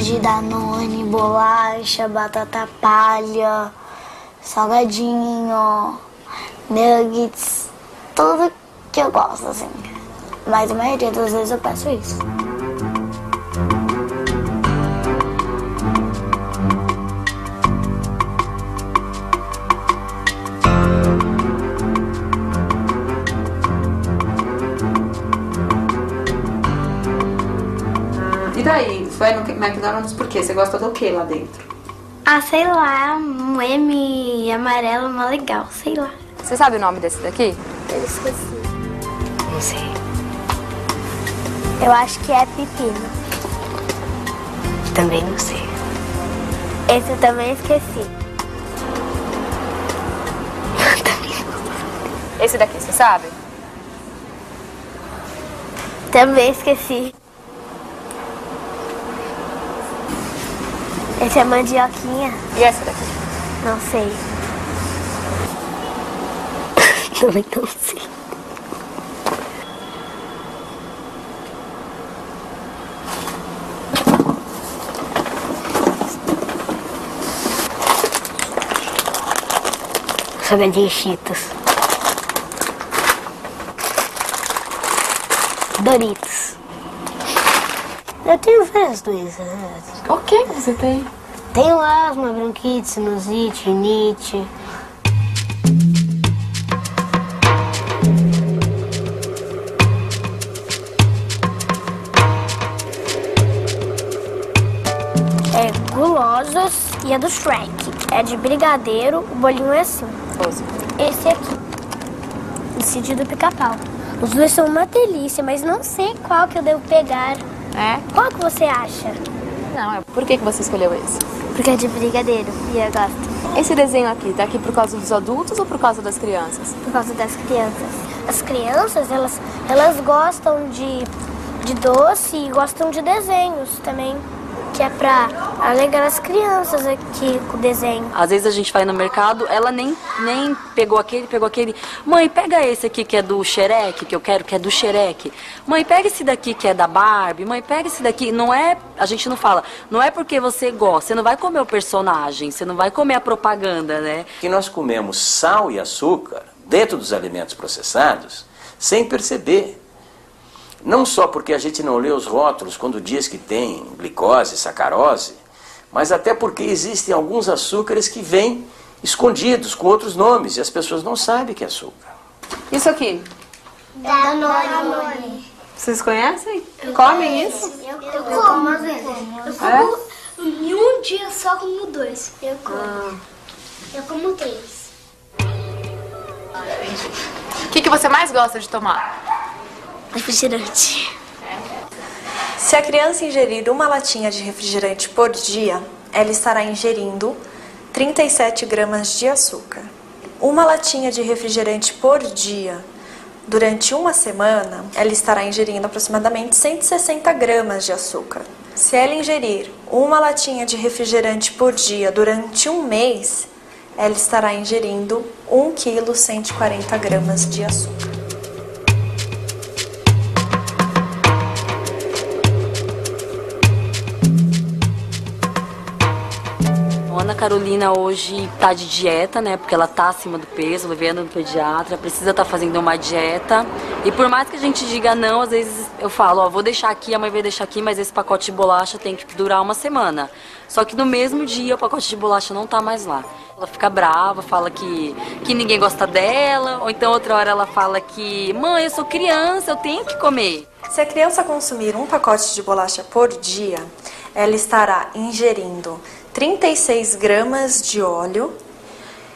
de Danone, bolacha, batata palha, salgadinho, nuggets, tudo que eu gosto, assim. Mas a maioria das vezes eu peço isso. E daí? Foi no McDonald's por quê? Você gosta do que lá dentro? Ah, sei lá, um M amarelo mó legal, sei lá. Você sabe o nome desse daqui? Eu esqueci. Não sei. Eu acho que é pepino. Também não sei. Esse eu também esqueci. Esse daqui, você sabe? Também esqueci. Esse é mandioquinha. E essa daqui? Não sei. Também não sei. Salgadinho Cheetos. Doritos. Eu tenho várias doenças. O que você tem? Tenho asma, bronquite, sinusite, rinite. É gulosas e é do Shrek. É de brigadeiro, o bolinho é assim. Esse aqui. Esse do pica-pau. Os dois são uma delícia, mas não sei qual que eu devo pegar. É? Qual que você acha? Não, por que você escolheu esse? Porque é de brigadeiro e eu gosto. Esse desenho aqui, tá aqui por causa dos adultos ou por causa das crianças? Por causa das crianças. As crianças, elas gostam de doce e gostam de desenhos também. Que é pra alegrar as crianças aqui com o desenho. Às vezes a gente vai no mercado, ela nem pegou aquele. Mãe, pega esse aqui que é do Shrek, que eu quero, que é do Shrek. Mãe, pega esse daqui que é da Barbie. Mãe, pega esse daqui. Não é, a gente não fala, não é porque você gosta, você não vai comer o personagem, você não vai comer a propaganda, né? Que nós comemos sal e açúcar dentro dos alimentos processados sem perceber. Não só porque a gente não lê os rótulos quando diz que tem glicose, sacarose, mas até porque existem alguns açúcares que vêm escondidos com outros nomes e as pessoas não sabem que é açúcar. Isso aqui? Danone. Vocês conhecem? Comem isso? Eu como às vezes. Eu como em um dia só como 2. Eu como. Eu como 3. O que você mais gosta de tomar? Refrigerante. Se a criança ingerir uma latinha de refrigerante por dia, ela estará ingerindo 37 gramas de açúcar. Uma latinha de refrigerante por dia, durante uma semana, ela estará ingerindo aproximadamente 160 gramas de açúcar. Se ela ingerir uma latinha de refrigerante por dia durante um mês, ela estará ingerindo 1 kg 140 gramas de açúcar. A Ana Carolina hoje tá de dieta, né? Porque ela tá acima do peso, levei ela no pediatra, precisa estar fazendo uma dieta. E por mais que a gente diga não, às vezes eu falo, ó, vou deixar aqui, a mãe vai deixar aqui, mas esse pacote de bolacha tem que durar uma semana. Só que no mesmo dia o pacote de bolacha não tá mais lá. Ela fica brava, fala que ninguém gosta dela, ou então outra hora ela fala que, mãe, eu sou criança, eu tenho que comer. Se a criança consumir um pacote de bolacha por dia, ela estará ingerindo 36 gramas de óleo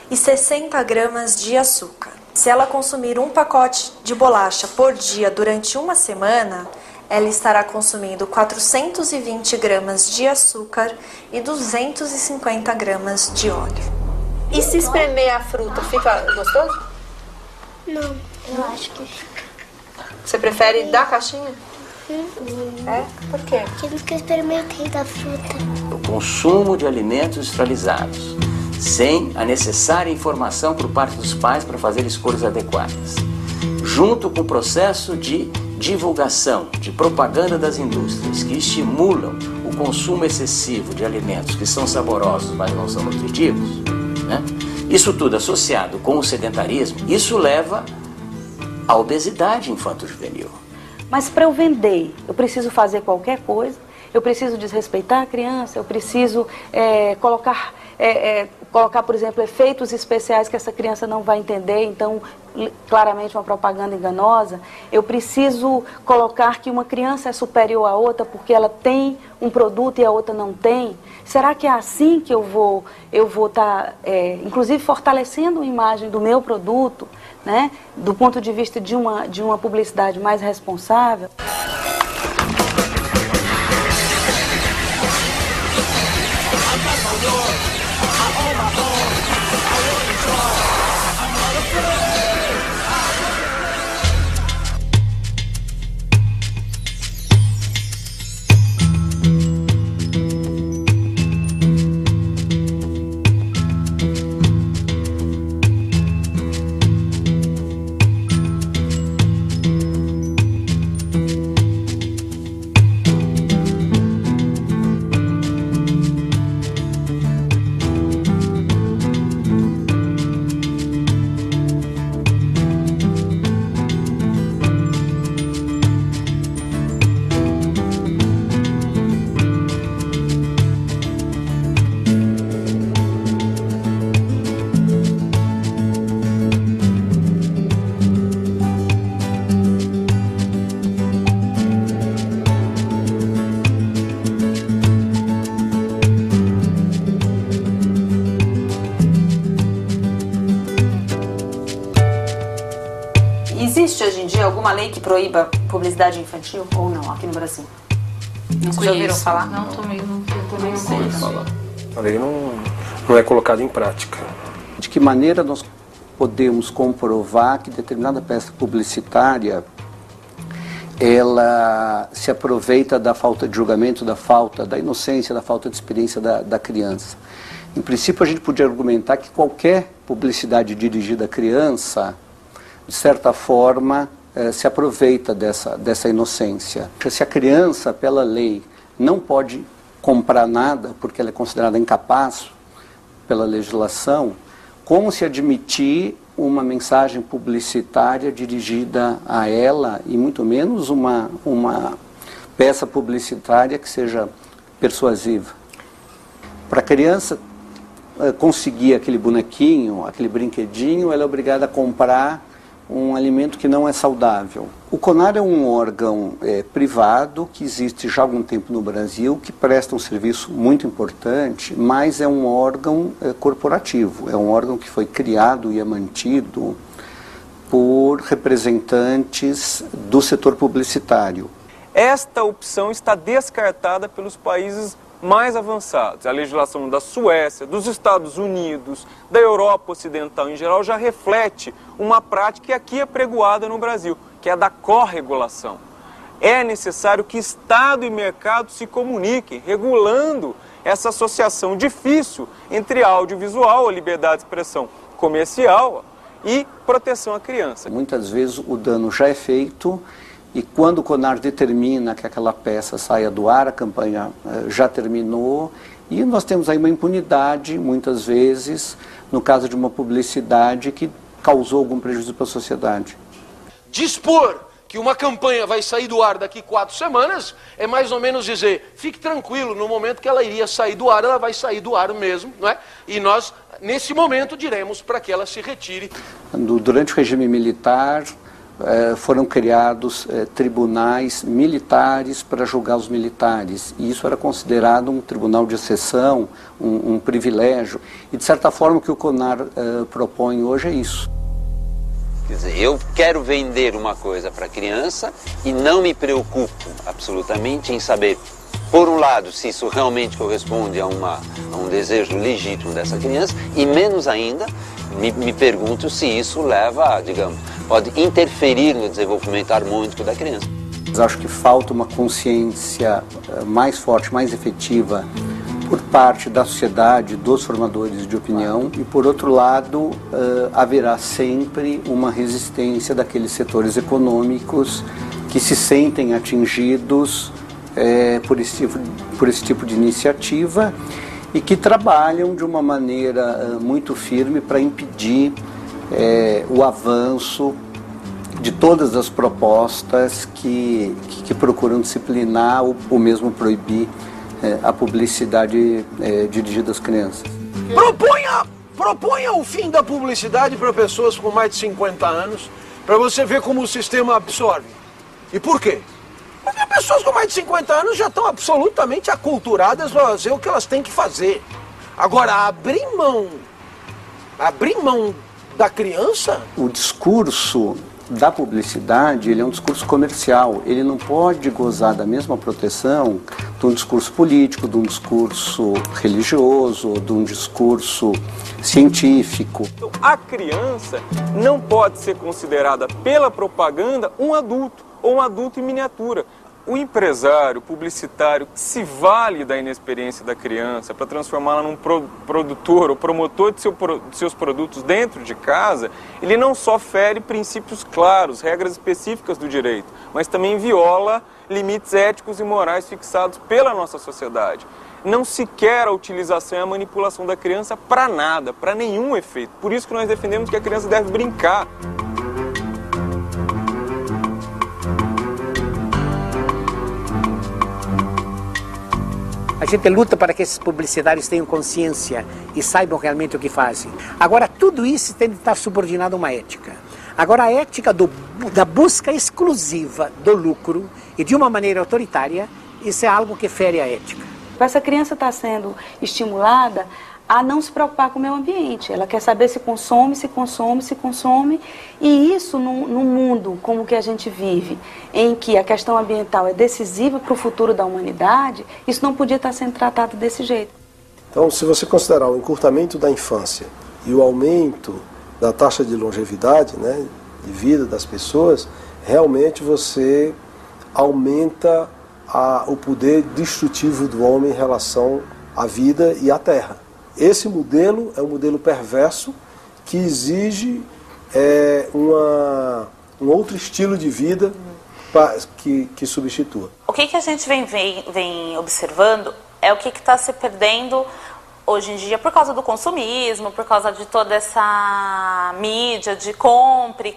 e 60 gramas de açúcar. Se ela consumir um pacote de bolacha por dia durante uma semana, ela estará consumindo 420 gramas de açúcar e 250 gramas de óleo. E se espremer a fruta, fica gostoso? Não, eu acho que fica. Você prefere da caixinha? É? Por quê? Porque nunca experimentei da fruta. O consumo de alimentos industrializados, sem a necessária informação por parte dos pais para fazer escolhas adequadas, junto com o processo de divulgação, de propaganda das indústrias que estimulam o o consumo excessivo de alimentos que são saborosos, mas não são nutritivos, né? Isso tudo associado com o sedentarismo, isso leva à obesidade infanto-juvenil. Mas para eu vender, eu preciso fazer qualquer coisa, eu preciso desrespeitar a criança, eu preciso colocar, por exemplo, efeitos especiais que essa criança não vai entender, então, claramente uma propaganda enganosa. Eu preciso colocar que uma criança é superior à outra porque ela tem um produto e a outra não tem. Será que é assim que eu vou estar, inclusive, fortalecendo a imagem do meu produto, né, do ponto de vista de uma publicidade mais responsável? Existe hoje em dia alguma lei que proíba publicidade infantil ou não aqui no Brasil? Vocês já ouviram falar? Não, também não sei. A lei não é colocada em prática. De que maneira nós podemos comprovar que determinada peça publicitária ela se aproveita da falta de julgamento, da inocência, da falta de experiência da criança? Em princípio, a gente podia argumentar que qualquer publicidade dirigida à criança, de certa forma, se aproveita dessa inocência. Se a criança, pela lei, não pode comprar nada porque ela é considerada incapaz pela legislação, como se admitir uma mensagem publicitária dirigida a ela e muito menos uma peça publicitária que seja persuasiva? Para a criança conseguir aquele bonequinho, aquele brinquedinho, ela é obrigada a comprar um alimento que não é saudável. O CONAR é um órgão privado que existe já há algum tempo no Brasil, que presta um serviço muito importante, mas é um órgão corporativo, é um órgão que foi criado e é mantido por representantes do setor publicitário. Esta opção está descartada pelos países mais avançados. A legislação da Suécia, dos Estados Unidos, da Europa Ocidental em geral já reflete uma prática que aqui é pregoada no Brasil, que é a da corregulação. É necessário que Estado e mercado se comuniquem, regulando essa associação difícil entre audiovisual, a liberdade de expressão comercial e proteção à criança. Muitas vezes o dano já é feito e quando o CONAR determina que aquela peça saia do ar, a campanha já terminou e nós temos aí uma impunidade, muitas vezes, no caso de uma publicidade que causou algum prejuízo para a sociedade. Dispor que uma campanha vai sair do ar daqui 4 semanas é mais ou menos dizer, fique tranquilo, no momento que ela iria sair do ar, ela vai sair do ar mesmo, não é? E nós, nesse momento, diremos para que ela se retire. Durante o regime militar, foram criados tribunais militares para julgar os militares. E isso era considerado um tribunal de exceção, um privilégio. E, de certa forma, o que o CONAR propõe hoje é isso. Quer dizer, eu quero vender uma coisa para a criança e não me preocupo absolutamente em saber, por um lado, se isso realmente corresponde a um desejo legítimo dessa criança e, menos ainda, me pergunto se isso leva, digamos, pode interferir no desenvolvimento harmônico da criança. Acho que falta uma consciência mais forte, mais efetiva por parte da sociedade, dos formadores de opinião e, por outro lado, haverá sempre uma resistência daqueles setores econômicos que se sentem atingidos por esse tipo de iniciativa e que trabalham de uma maneira muito firme para impedir o avanço de todas as propostas que procuram disciplinar ou mesmo proibir a publicidade dirigida às crianças. Proponha o fim da publicidade para pessoas com mais de 50 anos, para você ver como o sistema absorve. E por quê? Porque pessoas com mais de 50 anos já estão absolutamente aculturadas para fazer o que elas têm que fazer. Agora, abrir mão da criança... O discurso da publicidade, ele é um discurso comercial, ele não pode gozar da mesma proteção de um discurso político, de um discurso religioso, de um discurso científico. Então, a criança não pode ser considerada pela propaganda um adulto ou um adulto em miniatura. O empresário, publicitário, se vale da inexperiência da criança para transformá-la num produtor ou promotor de seus produtos dentro de casa, ele não só fere princípios claros, regras específicas do direito, mas também viola limites éticos e morais fixados pela nossa sociedade. Não se quer a utilização e a manipulação da criança para nada, para nenhum efeito. Por isso que nós defendemos que a criança deve brincar. A gente luta para que esses publicitários tenham consciência e saibam realmente o que fazem. Agora, tudo isso tem de estar subordinado a uma ética. Agora, a ética da busca exclusiva do lucro e de uma maneira autoritária, isso é algo que fere a ética. Essa criança está sendo estimulada a não se preocupar com o meio ambiente. Ela quer saber se consome, e isso num mundo como o que a gente vive, em que a questão ambiental é decisiva para o futuro da humanidade, isso não podia estar sendo tratado desse jeito. Então, se você considerar o encurtamento da infância e o aumento da taxa de longevidade, né, de vida das pessoas, realmente você aumenta o poder destrutivo do homem em relação à vida e à terra. Esse modelo é um modelo perverso que exige um outro estilo de vida que substitua. O que a gente vem observando é o que está se perdendo hoje em dia por causa do consumismo, por causa de toda essa mídia de compre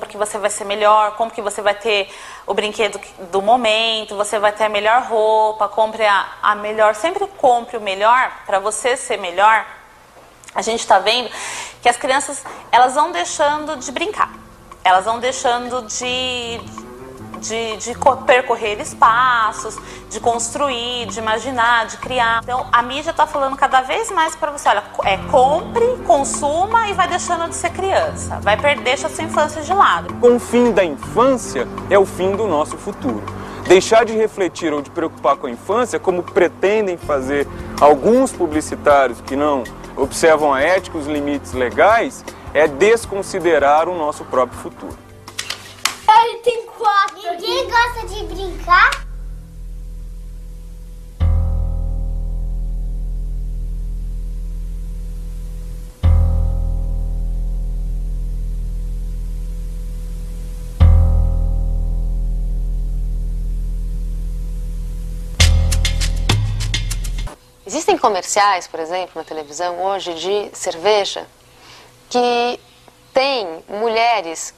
que você vai ser melhor, compre que você vai ter o brinquedo do momento, você vai ter a melhor roupa, compre a melhor, sempre compre o melhor para você ser melhor. A gente está vendo que as crianças, elas vão deixando de brincar, elas vão deixando de percorrer espaços, de construir, de imaginar, de criar. Então, a mídia está falando cada vez mais para você, olha, compre, consuma e vai deixando de ser criança. Deixa a sua infância de lado. Com o fim da infância é o fim do nosso futuro. Deixar de refletir ou de preocupar com a infância, como pretendem fazer alguns publicitários que não observam a ética e os limites legais, é desconsiderar o nosso próprio futuro. Ele tem 4. Ninguém gosta de brincar? Existem comerciais, por exemplo, na televisão hoje de cerveja que tem mulheres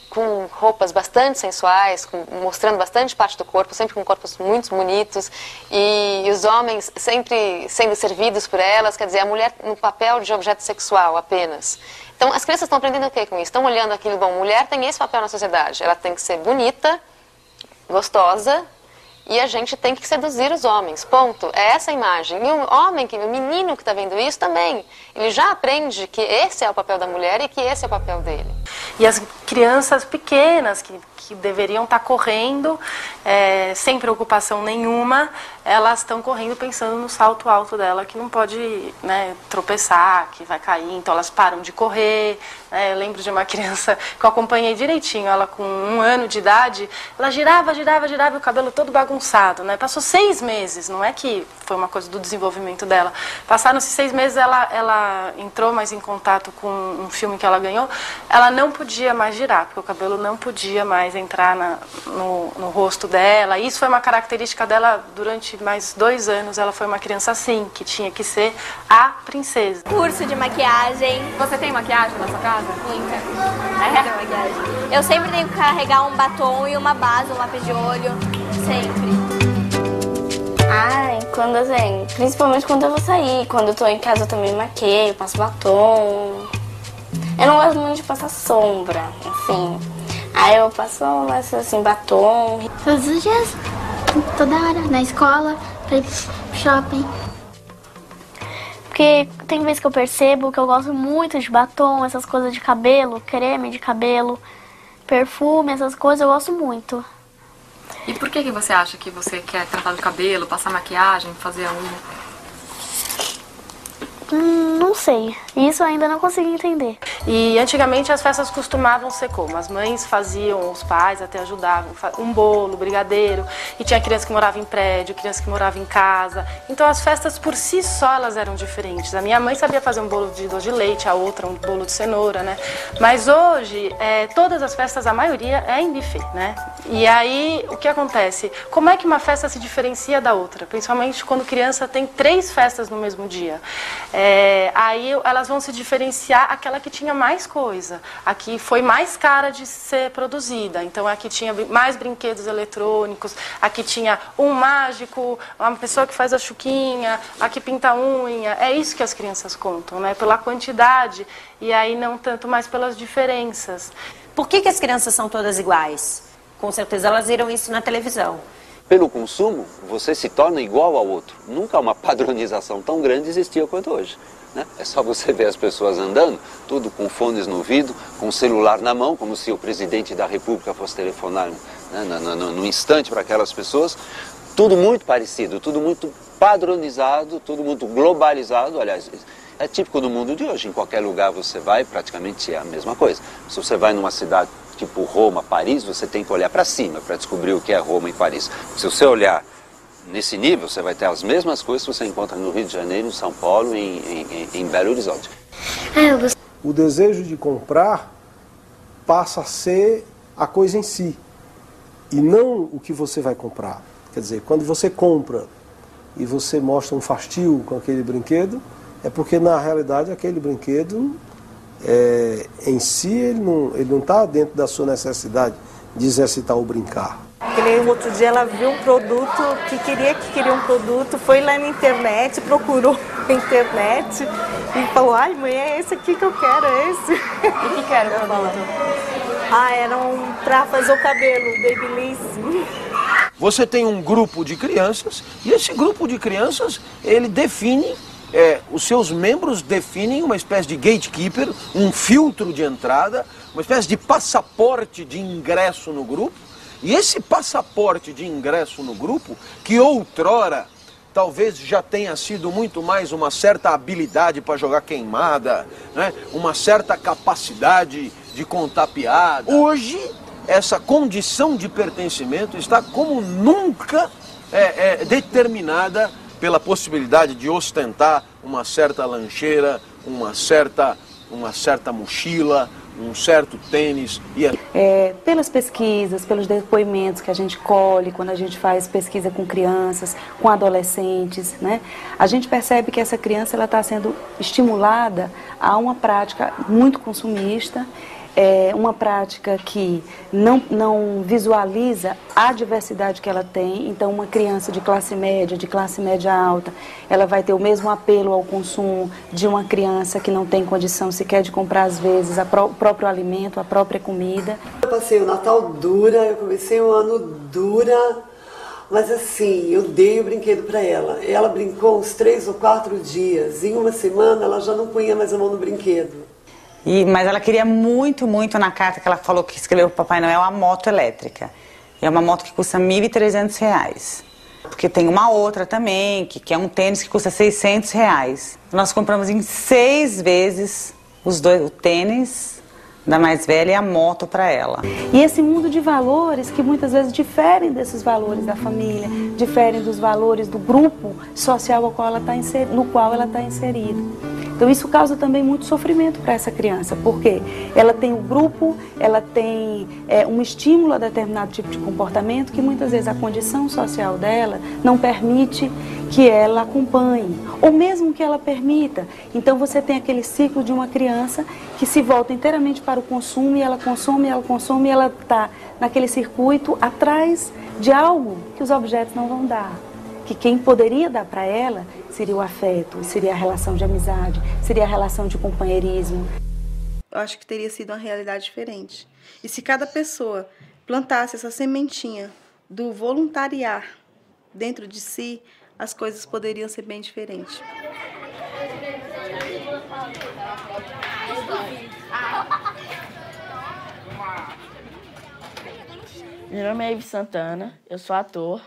com roupas bastante sensuais, mostrando bastante parte do corpo, sempre com corpos muito bonitos, e os homens sempre sendo servidos por elas, quer dizer, a mulher no papel de objeto sexual apenas. Então, as crianças estão aprendendo o que com isso? Estão olhando aquilo, bom, mulher tem esse papel na sociedade, ela tem que ser bonita, gostosa, e a gente tem que seduzir os homens, ponto. É essa a imagem. E o homem, o menino que está vendo isso também, ele já aprende que esse é o papel da mulher e que esse é o papel dele. E as crianças pequenas que deveriam estar correndo sem preocupação nenhuma, elas estão correndo pensando no salto alto dela, que não pode, né, tropeçar, que vai cair, então elas param de correr. Eu lembro de uma criança que eu acompanhei direitinho, ela com 1 ano de idade, ela girava e o cabelo todo bagunçado, né? Passou 6 meses, não é que foi uma coisa do desenvolvimento dela. Passaram-se 6 meses, ela entrou mais em contato com um filme que ela ganhou, ela não podia mais girar, porque o cabelo não podia mais mais entrar no rosto dela. Isso foi uma característica dela durante mais 2 anos. Ela foi uma criança assim, que tinha que ser a princesa. Curso de maquiagem. Você tem maquiagem na sua casa? Muita. Maquiagem. Eu sempre tenho que carregar um batom e uma base, um lápis de olho. Sempre. Ai, quando assim, principalmente quando eu vou sair. Quando eu tô em casa eu também me maqueio, passo batom. Eu não gosto muito de passar sombra, assim. Aí eu passo assim, batom. Todos os dias, toda hora, na escola, pra ir pro shopping. Porque tem vezes que eu percebo que eu gosto muito de batom, essas coisas de cabelo, creme de cabelo, perfume, essas coisas eu gosto muito. E por que você acha que você quer tratar do cabelo, passar maquiagem, fazer a unha? Não sei. Isso eu ainda não consegui entender. E antigamente as festas costumavam ser como? As mães faziam, os pais até ajudavam, um bolo, brigadeiro, e tinha criança que morava em prédio, criança que morava em casa. Então as festas por si só elas eram diferentes. A minha mãe sabia fazer um bolo de doce de leite, a outra um bolo de cenoura, né? Mas hoje, todas as festas, a maioria é em buffet, né? E aí, o que acontece? Como é que uma festa se diferencia da outra? Principalmente quando criança tem 3 festas no mesmo dia. Aí elas vão se diferenciar aquela que tinha mais coisa, a que foi mais cara de ser produzida. Então a que tinha mais brinquedos eletrônicos, a que tinha um mágico, uma pessoa que faz a chuquinha, a que pinta a unha. É isso que as crianças contam, né? Pela quantidade e aí não tanto mais pelas diferenças. Por que as crianças são todas iguais? Com certeza elas viram isso na televisão. Pelo consumo, você se torna igual ao outro. Nunca uma padronização tão grande existia quanto hoje, né? É só você ver as pessoas andando, tudo com fones no ouvido, com o celular na mão, como se o presidente da República fosse telefonar, né, no instante para aquelas pessoas. Tudo muito parecido, tudo muito padronizado, tudo muito globalizado. Aliás, é típico do mundo de hoje. Em qualquer lugar você vai, praticamente é a mesma coisa. Se você vai numa cidade tipo Roma, Paris, você tem que olhar para cima para descobrir o que é Roma e Paris. Se você olhar nesse nível, você vai ter as mesmas coisas que você encontra no Rio de Janeiro, em São Paulo e em Belo Horizonte. O desejo de comprar passa a ser a coisa em si e não o que você vai comprar. Quer dizer, quando você compra e você mostra um fastio com aquele brinquedo, é porque na realidade aquele brinquedo em si ele não está dentro da sua necessidade de exercitar ou brincar. Que nem outro dia ela viu um produto que queria um produto, foi lá na internet, procurou na internet e falou: ai mãe, é esse aqui que eu quero, é esse. E o que era o produto? Era pra fazer o cabelo, Babyliss. Você tem um grupo de crianças e esse grupo de crianças, ele define, os seus membros definem uma espécie de gatekeeper, um filtro de entrada, uma espécie de passaporte de ingresso no grupo. E esse passaporte de ingresso no grupo, que outrora talvez já tenha sido muito mais uma certa habilidade para jogar queimada, né? Uma certa capacidade de contar piada. Hoje, essa condição de pertencimento está como nunca determinada pela possibilidade de ostentar uma certa lancheira, uma certa mochila, um certo tênis. Pelas pesquisas, pelos depoimentos que a gente colhe quando a gente faz pesquisa com crianças, com adolescentes, né? A gente percebe que essa criança está sendo estimulada a uma prática muito consumista, uma prática que não visualiza a diversidade que ela tem. Então uma criança de classe média alta, ela vai ter o mesmo apelo ao consumo de uma criança que não tem condição sequer de comprar às vezes o próprio alimento, a própria comida. Eu passei o Natal dura, eu comecei o ano dura, mas assim, eu dei o brinquedo para ela. Ela brincou uns 3 ou 4 dias, em uma semana ela já não punha mais a mão no brinquedo. Mas ela queria muito, muito na carta que ela falou que escreveu para o Papai Noel a moto elétrica. E é uma moto que custa R$ 1.300. Porque tem uma outra também, que é um tênis que custa R$ 600. Nós compramos em 6 vezes o tênis, da mais velha e a moto para ela. E esse mundo de valores que muitas vezes diferem desses valores da família, diferem dos valores do grupo social no qual ela está inserida. Então isso causa também muito sofrimento para essa criança, porque ela tem um grupo, ela tem um estímulo a determinado tipo de comportamento que muitas vezes a condição social dela não permite que ela acompanhe, ou mesmo que ela permita. Então você tem aquele ciclo de uma criança que se volta inteiramente para o consumo, e ela consome, e ela está naquele circuito atrás de algo que os objetos não vão dar. Que quem poderia dar para ela seria o afeto, seria a relação de amizade, seria a relação de companheirismo. Eu acho que teria sido uma realidade diferente. E se cada pessoa plantasse essa sementinha do voluntariar dentro de si, as coisas poderiam ser bem diferentes. Meu nome é Ives Santana, eu sou ator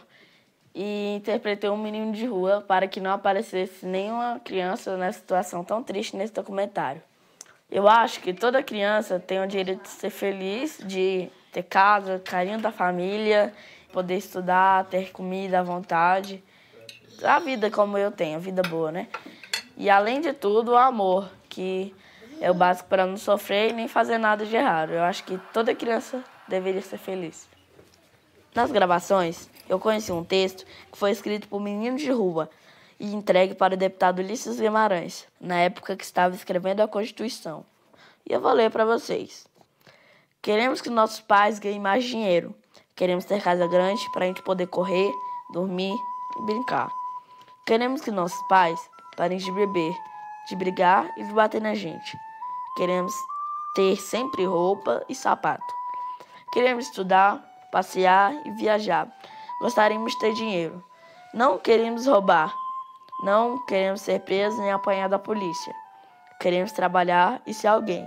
e interpretei um menino de rua para que não aparecesse nenhuma criança nessa situação tão triste nesse documentário. Eu acho que toda criança tem o direito de ser feliz, de ter casa, carinho da família, poder estudar, ter comida à vontade. A vida como eu tenho, a vida boa, né? E além de tudo, o amor, que é o básico para não sofrer e nem fazer nada de errado. Eu acho que toda criança deveria ser feliz. Nas gravações, eu conheci um texto que foi escrito por meninos de rua e entregue para o deputado Ulisses Guimarães, na época que estava escrevendo a Constituição. E eu vou ler para vocês. Queremos que nossos pais ganhem mais dinheiro. Queremos ter casa grande para a gente poder correr, dormir e brincar. Queremos que nossos pais parem de beber, de brigar e de bater na gente. Queremos ter sempre roupa e sapato. Queremos estudar, passear e viajar. Gostaríamos de ter dinheiro. Não queremos roubar. Não queremos ser presos nem apanhar da polícia. Queremos trabalhar e ser alguém.